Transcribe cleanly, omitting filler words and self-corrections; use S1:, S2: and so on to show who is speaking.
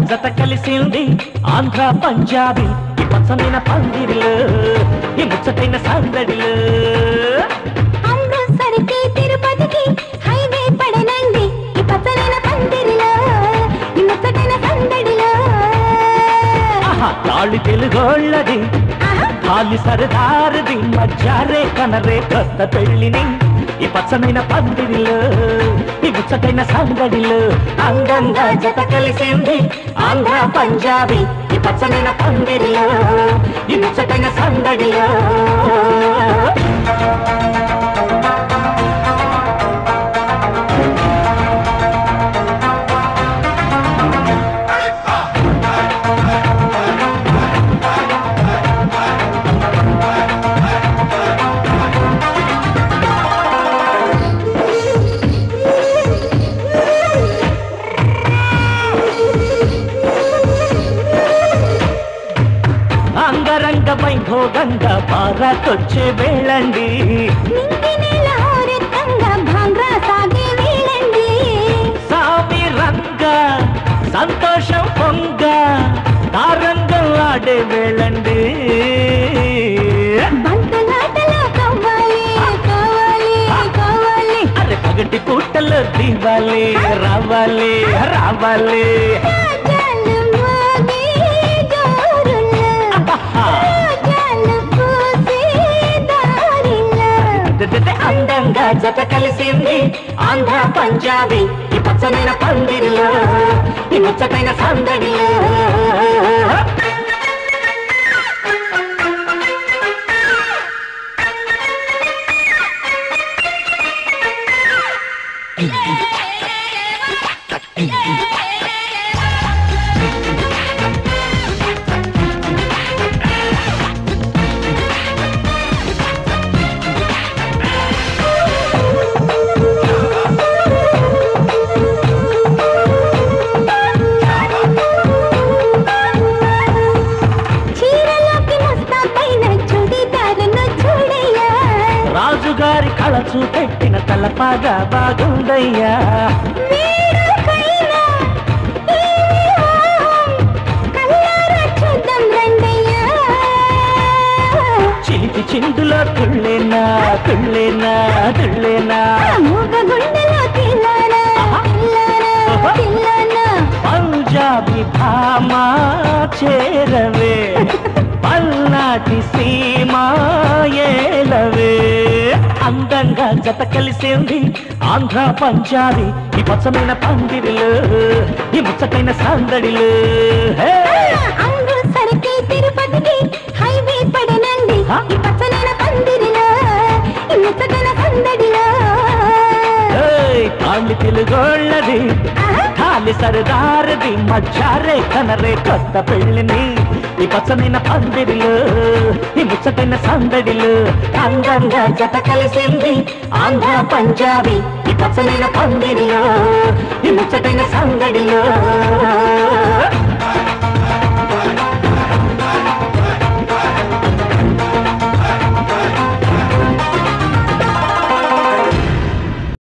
S1: జత కలిసింది ఆంధ్ర పంజాబీ ఈ పచ్చమైన పందిరిలో ఈ ముచ్చటైన సందడిలో
S2: అమృత్సర్కి తిరుపతికి హైవే పడనండి ఈ పచ్చమైన పందిరిలో ఈ ముచ్చటైన సందడిలో
S1: తాళి తెలుగోళ్ళది తాళి సరదారది మధ్యారే కనరే కొత్త పెళ్లిని ఈ పచ్చమైన పందిరిలో ఈ ముచ్చటైన సందడిలో అందంగా జత కలిసింది ఆంధ్ర పంజాబీ ఈ పచ్చమైన పందిరిలో ఈ ముచ్చటైన సందడిలో అంగరంగ వైభోగంగా భారతొచ్చే వేళండి సామి రంగ సంతోషం పొంగ తారంగం ఆడే వేళండి అరే పగటి పూటలో దివాలి రావాలి రావాలి అందంగా జత కలిసింది ఆంధ్ర పంజాబీ ఈ పచ్చమైన పందిరిలో ఈ ముచ్చటైన సందడిలో రాజుగారి కళ చూపెట్టిన తలపాగా బాగుందయ్యా చిలిపి చిందులో తుళ్ళేనా తుళ్ళేనా తుళ్ళేనా పంజాబీ భామా చేరవే పల్నాటి సీమా ఏలవే అందంగా జత కలిసింది ఆంధ్ర పంజాబీ ఈ పచ్చమైన పందిరిలో ఈ ముచ్చటైన సందడిలో
S2: అమృత్సర్కి తిరుపతికి హైవే పడనండి ఈ పచ్చమైన పందిరిలో ఈ ముచ్చటైన సందడిలో
S1: తాళి తెలుగోళ్ళది తాళి సరదారది మధ్యారే కనరే కొత్త పెళ్లిని ఈ పచ్చమైన పందిరిలో ఈ ముచ్చటైన సందడిలో అందంగా జత కలిసింది ఆంధ్ర పంజాబీ ఈ పచ్చమైన పందిరిలో ఈ ముచ్చటైన సందడిలో